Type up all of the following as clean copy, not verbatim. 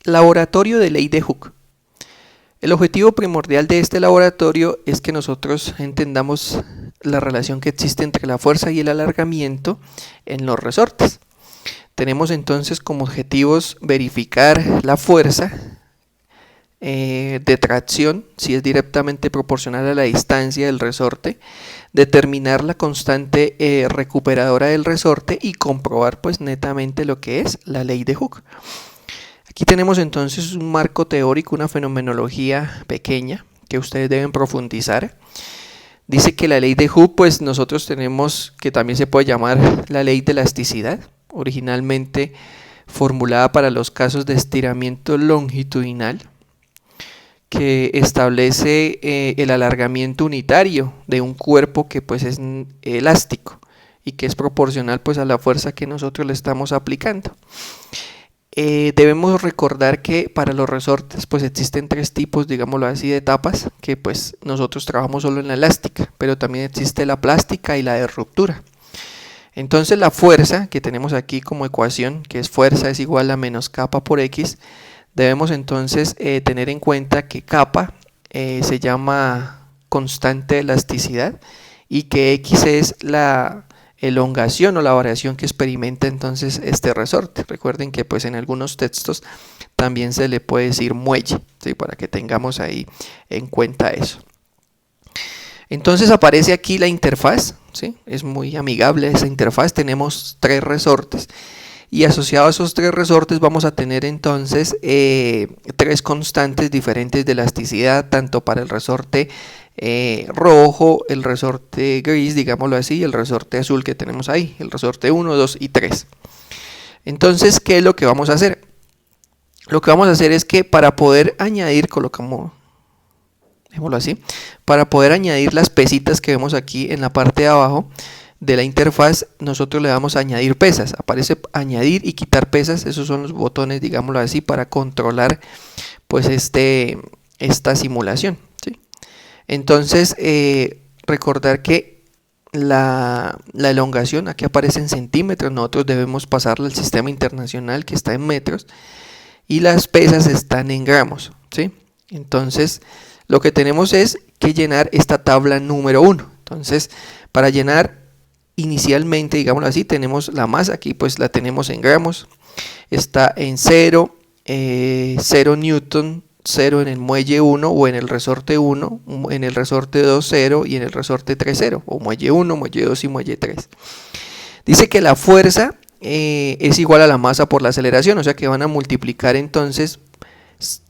Laboratorio de ley de Hooke. El objetivo primordial de este laboratorio es que nosotros entendamos la relación que existe entre la fuerza y el alargamiento en los resortes. Tenemos entonces como objetivos verificar la fuerza de tracción, si es directamente proporcional a la distancia del resorte, determinar la constante recuperadora del resorte y comprobar pues netamente lo que es la ley de Hooke. Aquí tenemos entonces un marco teórico, una fenomenología pequeña que ustedes deben profundizar. Dice que la ley de Hooke, pues nosotros tenemos, que también se puede llamar la ley de elasticidad, originalmente formulada para los casos de estiramiento longitudinal, que establece el alargamiento unitario de un cuerpo que pues es elástico y que es proporcional pues a la fuerza que nosotros le estamos aplicando. Debemos recordar que para los resortes pues existen tres tipos, digámoslo así, de etapas, que pues nosotros trabajamos solo en la elástica, pero también existe la plástica y la de ruptura. Entonces la fuerza que tenemos aquí como ecuación, que es fuerza es igual a menos kappa por x, debemos entonces tener en cuenta que kappa se llama constante de elasticidad y que x es la elongación o la variación que experimenta entonces este resorte. Recuerden que pues en algunos textos también se le puede decir muelle, ¿sí? Para que tengamos ahí en cuenta eso. Entonces aparece aquí la interfaz, ¿sí? Es muy amigable esa interfaz, tenemos tres resortes y asociados a esos tres resortes vamos a tener entonces tres constantes diferentes de elasticidad, tanto para el resorte rojo, el resorte gris, digámoslo así, y el resorte azul que tenemos ahí, el resorte 1, 2 y 3. Entonces, ¿qué es lo que vamos a hacer? Lo que vamos a hacer es que para poder añadir, dejémoslo así, para poder añadir las pesitas que vemos aquí en la parte de abajo de la interfaz, nosotros le vamos a añadir pesas. Aparece añadir y quitar pesas, esos son los botones, digámoslo así, para controlar pues esta simulación, ¿sí? Entonces, recordar que la elongación aquí aparece en centímetros, nosotros debemos pasarla al sistema internacional que está en metros y las pesas están en gramos, ¿sí? Entonces, lo que tenemos es que llenar esta tabla número 1. Entonces, para llenar inicialmente, digámoslo así, tenemos la masa, aquí pues la tenemos en gramos, está en 0, 0 newton, 0 en el muelle 1 o en el resorte 1, en el resorte 2 0 y en el resorte 3 0, o muelle 1, muelle 2 y muelle 3. Dice que la fuerza es igual a la masa por la aceleración, o sea que van a multiplicar entonces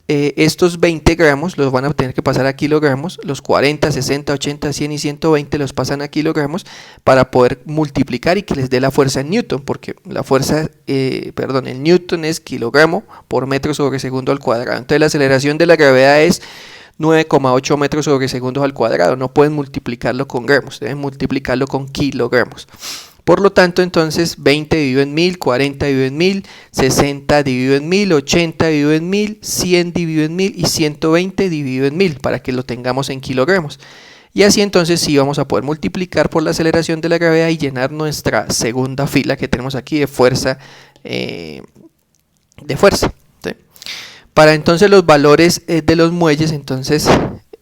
estos 20 gramos los van a tener que pasar a kilogramos, los 40, 60, 80, 100 y 120 los pasan a kilogramos para poder multiplicar y que les dé la fuerza en newton, porque la fuerza, el newton es kilogramo por metro sobre segundo al cuadrado. Entonces la aceleración de la gravedad es 9,8 metros sobre segundos al cuadrado. No pueden multiplicarlo con gramos, deben multiplicarlo con kilogramos. Por lo tanto, entonces 20 dividido en 1000, 40 dividido en 1000, 60 dividido en 1000, 80 dividido en 1000, 100 dividido en 1000 y 120 dividido en 1000 para que lo tengamos en kilogramos. Y así entonces sí vamos a poder multiplicar por la aceleración de la gravedad y llenar nuestra segunda fila que tenemos aquí de fuerza. ¿Sí? Para entonces los valores de los muelles entonces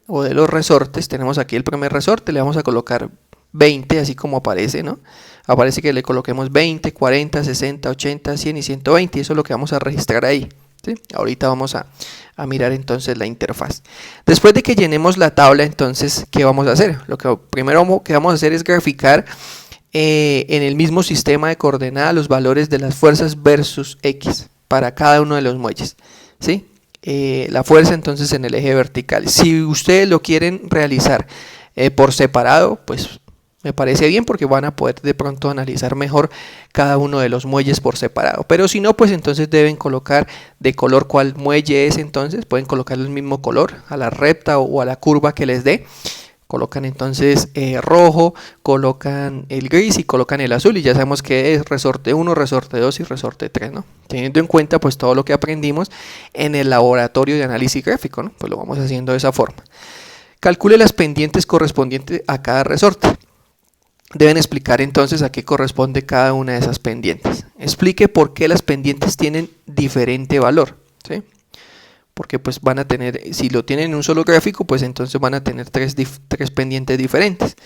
o de los resortes, tenemos aquí el primer resorte, le vamos a colocar 20, así como aparece, ¿no? Aparece que le coloquemos 20, 40, 60, 80, 100 y 120 y eso es lo que vamos a registrar ahí, ¿sí? Ahorita vamos a mirar entonces la interfaz. Después de que llenemos la tabla, entonces, ¿qué vamos a hacer? Lo que primero que vamos a hacer es graficar en el mismo sistema de coordenadas los valores de las fuerzas versus X para cada uno de los muelles, ¿sí? La fuerza entonces en el eje vertical. Si ustedes lo quieren realizar por separado, pues me parece bien porque van a poder de pronto analizar mejor cada uno de los muelles por separado. Pero si no, pues entonces deben colocar de color cuál muelle es, entonces pueden colocar el mismo color a la recta o a la curva que les dé. Colocan entonces rojo, colocan el gris y colocan el azul y ya sabemos que es resorte 1, resorte 2 y resorte 3, ¿no? Teniendo en cuenta pues todo lo que aprendimos en el laboratorio de análisis gráfico, ¿no? Pues lo vamos haciendo de esa forma. Calcule las pendientes correspondientes a cada resorte. Deben explicar entonces a qué corresponde cada una de esas pendientes. Explique por qué las pendientes tienen diferente valor, ¿sí? porque pues van a tener, si lo tienen en un solo gráfico, pues entonces van a tener tres pendientes diferentes.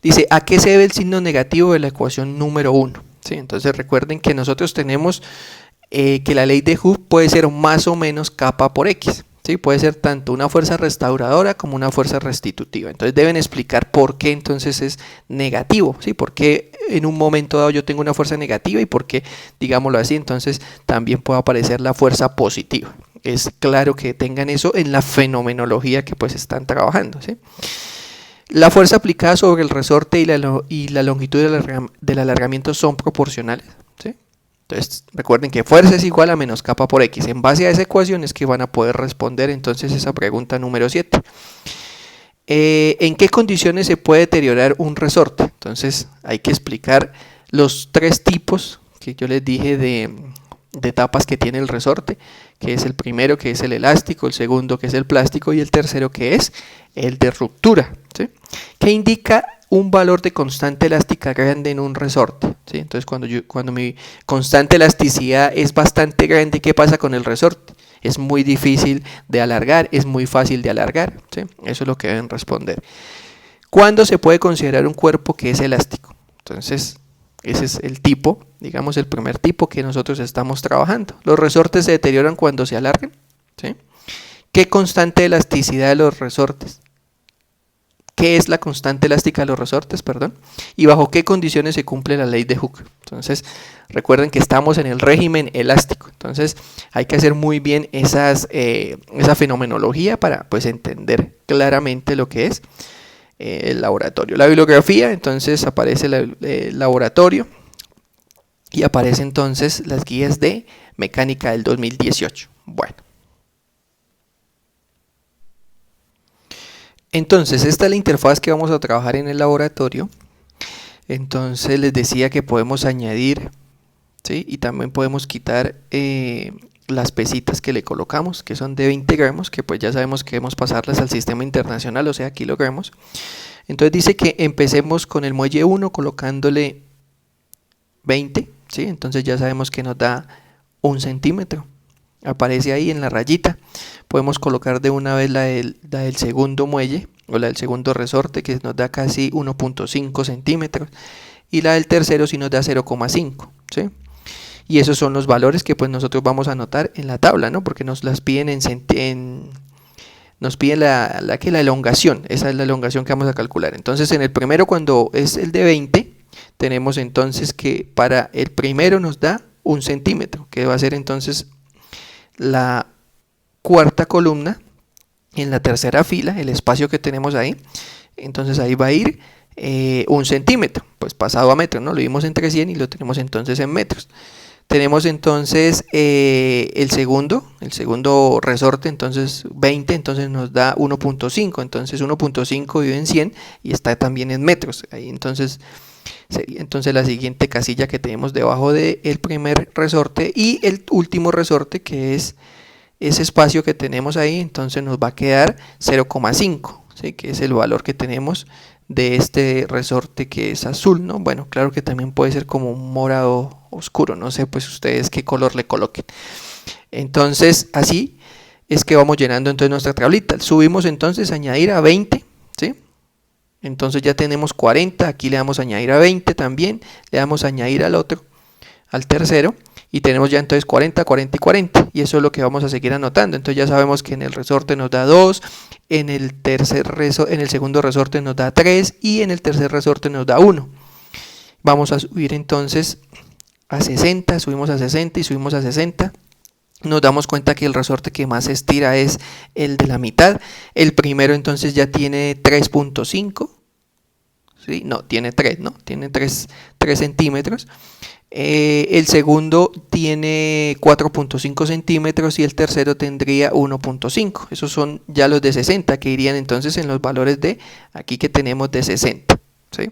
Dice, ¿a qué se debe el signo negativo de la ecuación número 1? ¿Sí? Entonces recuerden que nosotros tenemos que la ley de Hooke puede ser más o menos kappa por X. ¿Sí? Puede ser tanto una fuerza restauradora como una fuerza restitutiva. Entonces deben explicar por qué entonces es negativo, ¿sí? Por qué en un momento dado yo tengo una fuerza negativa y por qué, digámoslo así, entonces también puede aparecer la fuerza positiva. Es claro que tengan eso en la fenomenología que pues están trabajando, ¿sí? La fuerza aplicada sobre el resorte y la longitud del alargamiento son proporcionales, ¿sí? Entonces recuerden que fuerza es igual a menos kappa por X. En base a esa ecuación es que van a poder responder entonces esa pregunta número 7. ¿En qué condiciones se puede deteriorar un resorte? Entonces hay que explicar los tres tipos que yo les dije de etapas que tiene el resorte, que es el primero, que es el elástico, el segundo, que es el plástico, y el tercero, que es el de ruptura, ¿sí? Que indica un valor de constante elástica grande en un resorte, ¿sí? Entonces cuando mi constante elasticidad es bastante grande, ¿qué pasa con el resorte? Es muy difícil de alargar, es muy fácil de alargar, ¿sí? Eso es lo que deben responder. ¿Cuándo se puede considerar un cuerpo que es elástico? Entonces ese es el tipo, digamos el primer tipo que nosotros estamos trabajando. Los resortes se deterioran cuando se alargan, ¿sí? ¿Qué constante de elasticidad de los resortes? ¿Qué es la constante elástica de los resortes? Perdón. ¿Y bajo qué condiciones se cumple la ley de Hooke? Entonces, recuerden que estamos en el régimen elástico. Entonces, hay que hacer muy bien esa fenomenología para pues entender claramente lo que es el laboratorio. La bibliografía, entonces aparece el laboratorio y aparece entonces las guías de mecánica del 2018. Bueno. Entonces, esta es la interfaz que vamos a trabajar en el laboratorio. Entonces les decía que podemos añadir, ¿sí? Y también podemos quitar las pesitas que le colocamos, que son de 20 gramos, que pues ya sabemos que debemos pasarlas al sistema internacional, o sea, kilogramos. Entonces dice que empecemos con el muelle 1 colocándole 20, ¿sí? Entonces ya sabemos que nos da 1 centímetro. Aparece ahí en la rayita. Podemos colocar de una vez la del segundo muelle o la del segundo resorte, que nos da casi 1.5 centímetros, y la del tercero sí nos da 0,5, ¿sí? Y esos son los valores que pues nosotros vamos a anotar en la tabla, ¿no? Porque nos las piden nos piden la elongación. Esa es la elongación que vamos a calcular. Entonces en el primero, cuando es el de 20, tenemos entonces que para el primero nos da 1 centímetro, que va a ser entonces la cuarta columna en la tercera fila, el espacio que tenemos ahí. Entonces ahí va a ir 1 centímetro, pues pasado a metro, ¿no? Lo vimos entre 100 y lo tenemos entonces en metros. Tenemos entonces el segundo resorte, entonces 20, entonces nos da 1.5, entonces 1.5 vive en 100 y está también en metros. Ahí entonces sería entonces la siguiente casilla que tenemos debajo del primer resorte, y el último resorte, que es ese espacio que tenemos ahí, entonces nos va a quedar 0,5, ¿sí? Que es el valor que tenemos de este resorte que es azul, ¿no? Bueno, claro que también puede ser como un morado oscuro, no sé pues ustedes qué color le coloquen. Entonces así es que vamos llenando entonces nuestra tablita. Subimos entonces a añadir a 20, ¿sí? Entonces ya tenemos 40, aquí le damos a añadir a 20 también, le damos a añadir al otro, al tercero, y tenemos ya entonces 40, 40 y 40, y eso es lo que vamos a seguir anotando. Entonces ya sabemos que en el resorte nos da 2, en el segundo resorte nos da 3 y en el tercer resorte nos da 1. Vamos a subir entonces a 60, subimos a 60 y subimos a 60. Nos damos cuenta que el resorte que más se estira es el de la mitad. El primero entonces ya tiene 3.5. ¿Sí? No, tiene 3, ¿no? Tiene 3 centímetros. El segundo tiene 4.5 centímetros y el tercero tendría 1.5. Esos son ya los de 60, que irían entonces en los valores de aquí que tenemos de 60, ¿sí?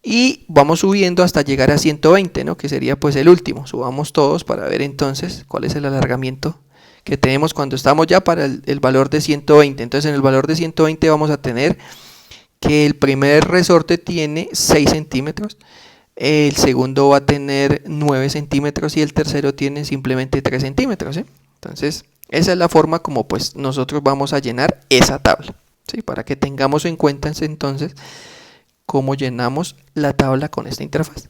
Y vamos subiendo hasta llegar a 120, ¿no? Que sería pues el último. Subamos todos para ver entonces cuál es el alargamiento que tenemos cuando estamos ya para el valor de 120. Entonces en el valor de 120 vamos a tener que el primer resorte tiene 6 centímetros, el segundo va a tener 9 centímetros y el tercero tiene simplemente 3 centímetros, ¿sí? Entonces Esa es la forma como pues nosotros vamos a llenar esa tabla, ¿sí? Para que tengamos en cuenta entonces cómo llenamos la tabla con esta interfaz.